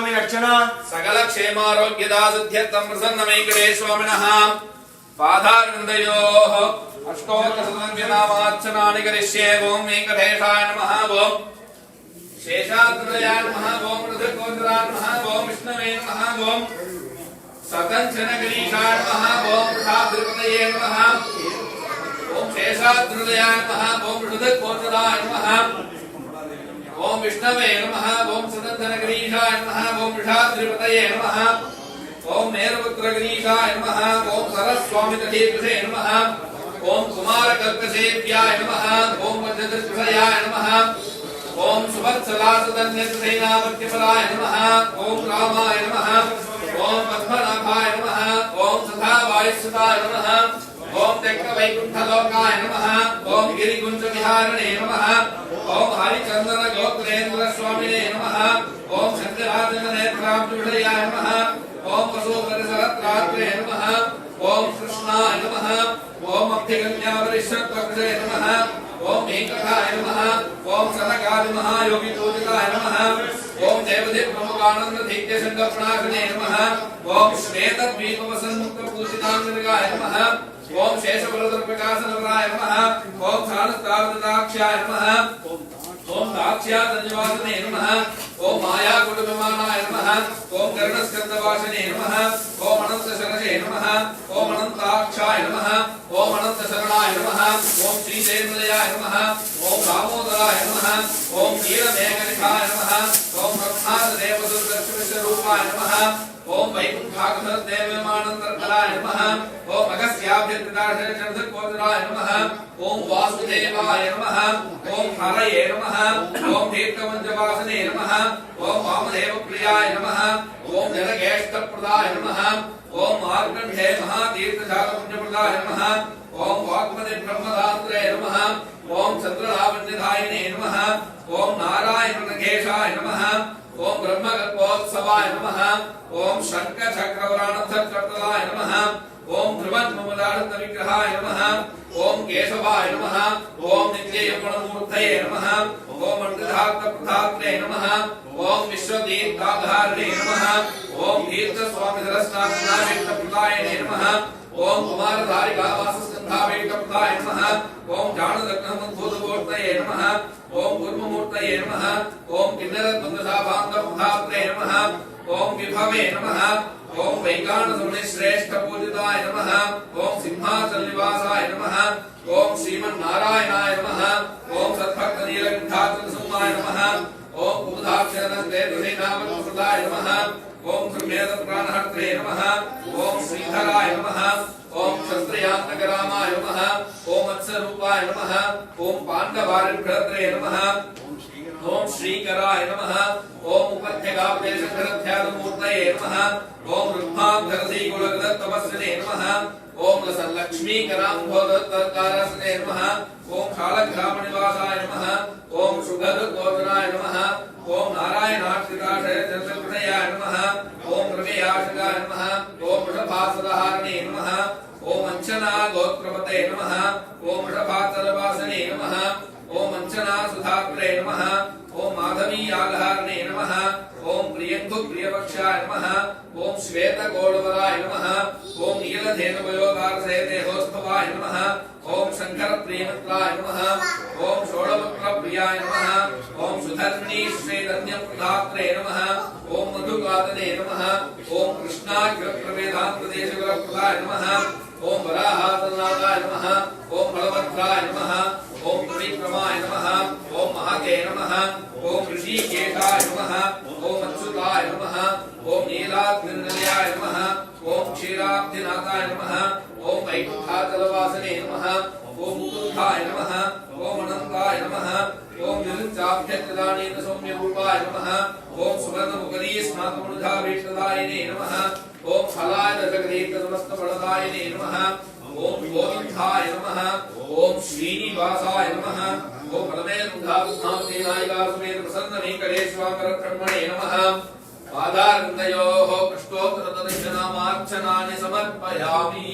स्वामी रक्षण सकल क्षेमारोग्यदा सिद्ध्यर्थं प्रसन्न वेंकटेश्वरनः पादारविन्दयोः अष्टोत्तरशतनामार्चनानि करिष्ये। ओम वेंकटेशाय नमः। ओम शेषाद्रयाय नमः। ओम ऋतुकोत्राय नमः। ओम विष्णवे नमः। ओम सतञ्चनगिरीशाय नमः। ओम वृषाद्रिपतये नमः। ओम शेषाद्रयाय नमः। ओम ऋतुकोत्राय नमः। ओम विष्णवे नमः। ओम सतञ्चनगिरीशाय नमः। ओम वृषाद्रिपतये नमः। ओम मेरुपुत्रगिरीशाय नमः। ओम सरस्वामितधीकृते नमः। ओम कुमारकल्पसेव्याय नमः। ओम वज्रदृष्टयाय नमः। ओम सुवत्सलासदन्यसेनापत्यफलाय नमः। ओम रामाय नमः। ओम पद्मनाभाय नमः। ओम सदावायुसुताय नमः। ओम त्यक्तवैकुण्ठलोकाय नमः। ओम गिरिकुञ्जविहारिणे नमः। ओम हरिचन्दनगोत्रेन्द्र स्वामिने नमः। ओम शङ्करानन्दनेत्राब्जविषयाय नमः। ओम वसुपरिसरत्रात्रे नमः। ओम कृष्णाय नमः। ओम अभ्यगम्यावरिष्ठत्वकृते नमः। ओम वेंकटाय नमः। ओम सनकादिमहायोगितोदिताय नमः। ओम देवदेव प्रमुखानन्दधीत्य शङ्करप्रणाशने नमः। ओम श्वेतद्वीपवसन्मुक्तपूजिताङ्गनिकाय नमः। ओम शेषबलदर्पकासनवराय नमः। ओम सानस्तावदाक्षाय नमः। ओम दाक्ष्यादन्यवासने नमः। ओम मायाकुटविमानाय नमः। ओम कर्णस्कन्दवासने नमः। ओम अनन्तशरणे नमः। ओम अनन्ताक्षाय नमः। ओम अनन्तशरणाय नमः। ओम श्रीदेवलयाय नमः। ओम दामोदराय नमः। ओम नीलमेघनिकाय नमः। ओम रत्नादेवदुर्दर्शनस्वरूपाय नमः। ओम वैकुण्ठागमदेवमानन्दकलाय नमः। ओम अगस्त्याभ्यर्थिताशरणधकोदराय नमः। ओम वासुदेवाय नमः। ओम हरये नमः। ओम दीर्घमञ्जवासने नमः। ओम वामदेवप्रियाय नमः। ओम जलगेष्टप्रदाय नमः। ओम मार्कण्डे महातीर्थजातपुण्यप्रदाय नमः। ओम वाग्मदे ब्रह्मदात्रे नमः। ओम चन्द्रलावण्यधायिने नमः। ओम नारायणनगेशाय नमः। ओम ब्रह्मकल्पोत्सवाय नमः। ओम शङ्खचक्रवराणधकर्तलाय नमः। ओम ध्रुवन्ममदानन्दविग्रहाय नमः। ओम केशवाय नमः। ओम नित्ययमणमूर्तये नमः। ओम मण्डलार्थप्रधात्रे नमः। ओम विश्वतीर्थाधारिणे नमः। ओम तीर्थस्वामिधरस्नाथनावेष्टप्रदायिने नमः। ओम कुमारधारिकावासस्कन्धावेष्टप्रदाय नमः। ओम जानदग्नमद्भुतमूर्तये नमः। ओम कुर्ममूर्तये नमः। ओम किन्नरद्वन्द्वशाभान्तप्रधात्रे नमः। ओम विभवे नमः। ओम वैकानसमुनिश्रेष्ठपूजिताय नमः। ओम सिंहासननिवासाय नमः। ओम श्रीमन्नारायणाय नमः। ओम सद्भक्तनीलकण्ठाचलसुमाय नमः। ओम कुमुदाक्षरनस्तेतुसेनापतिप्रदाय नमः। ओम सुमेधप्राणहर्त्रे नमः। ओम श्रीधराय नमः। ओम क्षत्रियान्तकरामाय नमः। ओम मत्स्यरूपाय नमः। ओम पाण्डवारिभ्रत्रे नमः। ओम श्रीकराय नमः। ओम उपत्यकापदेशकरध्यानमूर्तये नमः। ओम रुक्माभरतीकुलगदत्तमस्सने नमः। ओम लसल्लक्ष्मीकराम्भोदत्तकारस्ने नमः। ओम शालग्रामनिवासाय नमः। ओम सुगधगोचराय नमः। ओम नारायणाक्षिकाशयजनसकृतयाय नमः। ओम रमेयाशकाय नमः। ओम वृषभासदहारिणे नमः। ओम अंचना गोत्रपते नमः। ओम वृषभाचलवासने नमः। ओम अंचना सुधात्रे नमः। ओम माधवी आधारणे नमः। ओम प्रियंगु प्रियपक्षाय नमः। ओम श्वेतगौडवराय नमः। ओम नीलधेनुवयोगारसेते होस्तवाय नमः। ओम शंकर प्रियमित्राय नमः। ओम षोडपुत्र प्रियाय नमः। ओम सुधर्मिणी श्रीधन्यप्रदात्रे नमः। ओम मधुकादने नमः। ओम कृष्णाग्रप्रवेदान्तदेशगुरप्रदाय नमः। ओम वराहातनादाय नमः। ओम बलभद्राय नमः। ओम त्रिविक्रमाय नमः। ओम महते नमः। ओम ऋषिकेशाय नमः। ओम अच्युताय नमः। ओम नीलाद्रिनिलयाय नमः। ओम क्षीराब्धिनाथाय नमः। ओम वैकुण्ठाचलवासने नमः। ओम मुकुन्दाय नमः। ओम अनन्ताय नमः। ओम निरुच्चाभ्यर्थदानीतसौम्यरूपाय नमः। ओम सुवर्णमुखरी स्नातमनुजाभीष्टदायिने नमः। ओम फलाय जगदीर्घसमस्तफलदायिने नमः। ओम गोविन्दाय नमः। ओम श्रीनिवासाय नमः। ओम परमेन्द्रात्मासेनायिकासुमेध प्रसन्न वेंकटेश्वरब्रह्मणे नमः। पादारविन्दयोः कृष्णोत्तरदर्शनामार्चनानि समर्पयामि।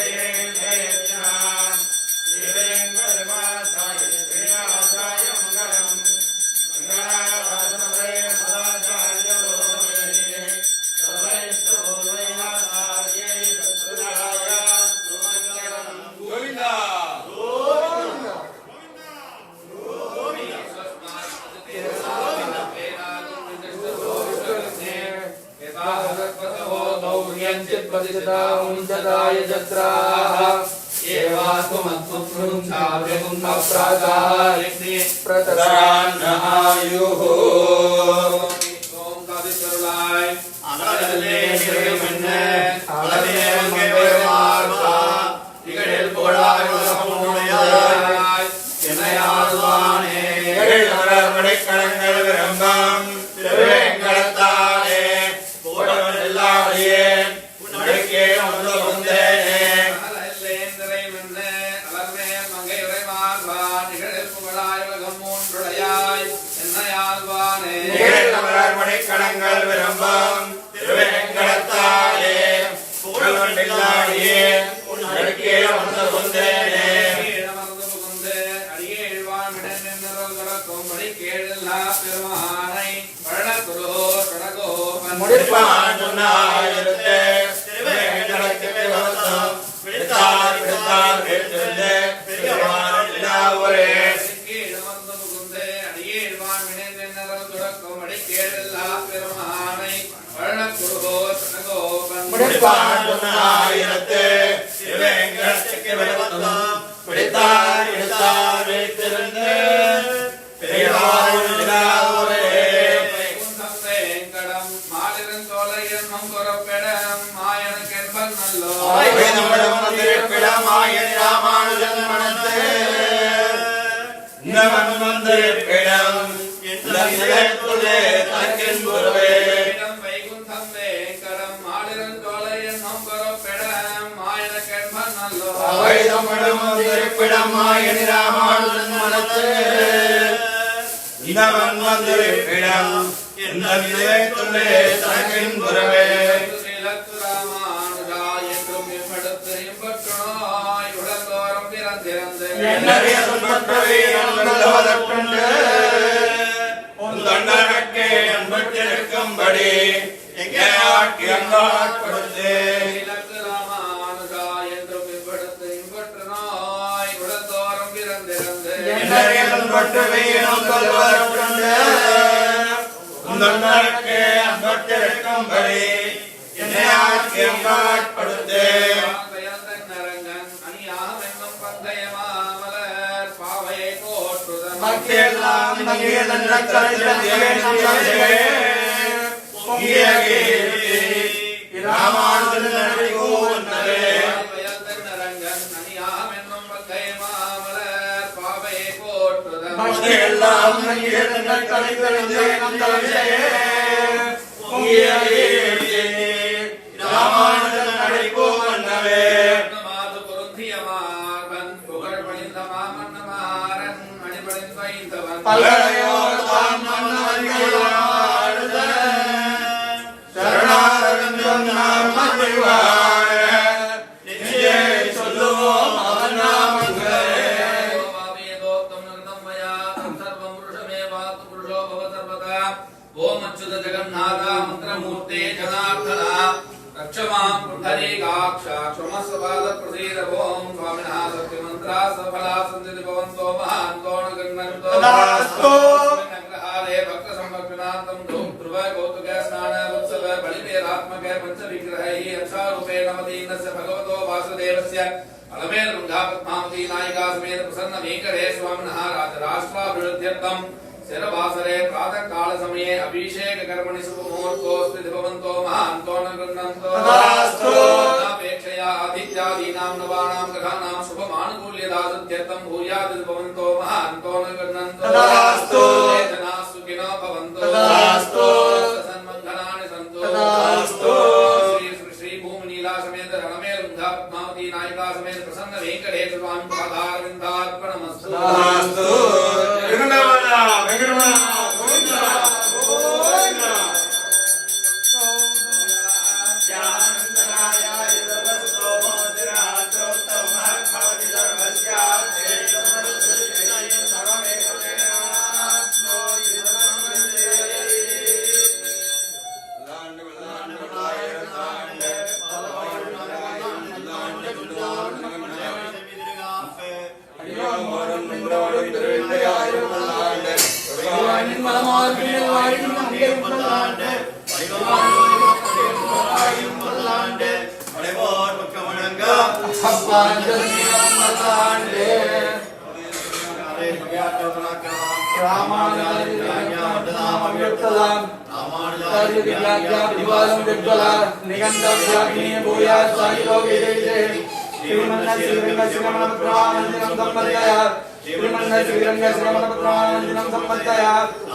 Jaya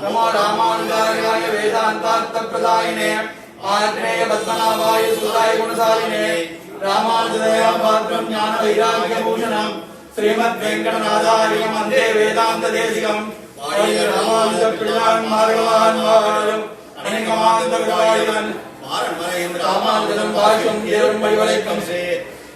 नमो रामानुजाय वेदांतार्थप्रदायिने आत्मेय पद्मनाभाय सुताय गुणशालिने रामानुजदया पात्रं ज्ञान वैराग्यभूषणं श्रीमद्वेंकटनाथार्य वन्दे वेदान्तदेशिकं रामानुज पिळ्ळान् मार्गवान् वाழும் अनेकमान्तविदायिकन् रामानुजं भाष्यं தேவன் வழிவளைக்கும்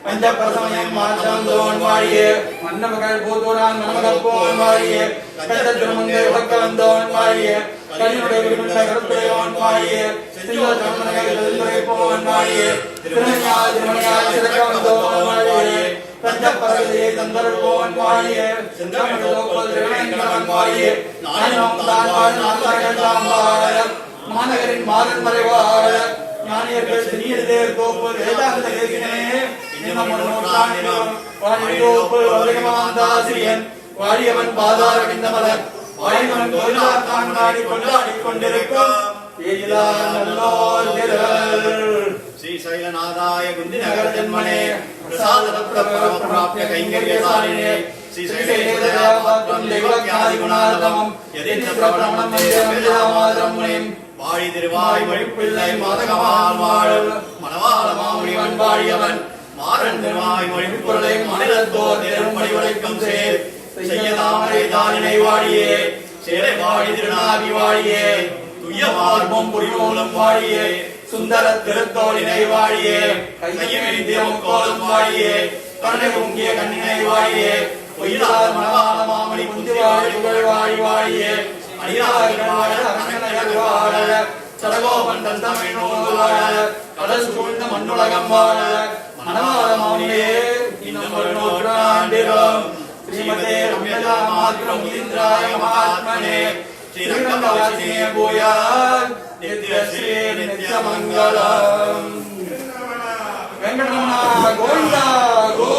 பஞ்சபிரசமயம் மாற்றந்தோன் வாழியே மன்னமகள் போதோரான் மனமகப்போன் வாழியே கட்ட திருமங்கை உலக்க வந்தோன் வாழியே கண்ணுடைய விரும்புகிற கருத்துடையோன் வாழியே சில்ல திருமணங்கள் எழுந்துரைப்போன் வாழியே திருமணியால் திருமணியால் சிறக்க வந்தோன் வாழியே பஞ்சபரவிலே தந்தருள்வோன் வாழியே சிந்தமிழோக்கல் திருவேங்கடவன் வாழியே நானும் தான் வாழ் நான்கார்கள் தாம் வாழ மாநகரின் மாதன் மறைவாழ ஞானியர்கள் சிறியதேர் தோப்பு வேதாந்த தேசினே வாழியவன் பாதாரவிந்த மலர் வாழிவன் தொழிலாத்தான் நாடி கொண்டாடி கொண்டிருக்கும் श्री शैलनाथाय कुंदिनगर जन्मने प्रसाद रत्न परम प्राप्य कैंकर्यशालिने श्री शैलेन्द्रपात्रं देवज्ञादि गुणार्धमं यदिन्द्र प्रभ्रमणं वेदामात्रं मुनिं வாழி திருவாய் மொழிப்பிள்ளை மாதகமால் வாழல் மணவாள மாமுனிவன் வாழியவன் மாறன் திருவாய் மொழிப்பொருளை மாநிலத்தோர் திருமணி உழைக்கும் சேர் செய்ய தாமரை தானினை வாழியே சேரை வாழி திருநாவி வாழியே துய்ய மார்பம் புரிமூலம் வாழியே சுந்தர திருத்தோளினை வாழியே கையமிழிந்திய முக்கோலம் வாழியே கருணை பொங்கிய கண்ணினை வாழியே பொய்யார் மணவாள மாமணி புந்திவாழி புகழ் வாழி வாழியே அடியார்கள் வாழ அரங்கநகர் வாழ சடகோபன் தன் தமிழ் நூல் வாழ கடல் சூழ்ந்த மண்ணுலகம் வாழ மணவாள மாமுனியே இன்னும் ஒரு நூற்றாண்டிலும் ஸ்ரீமதே ரம்யஜா மாத்ரம் இந்திராய மகாத்மனே ஸ்ரீரங்கவாசினே பூயாத் நித்ய ஸ்ரீ நித்ய மங்களம் வெங்கடரமணா கோவிந்தா கோ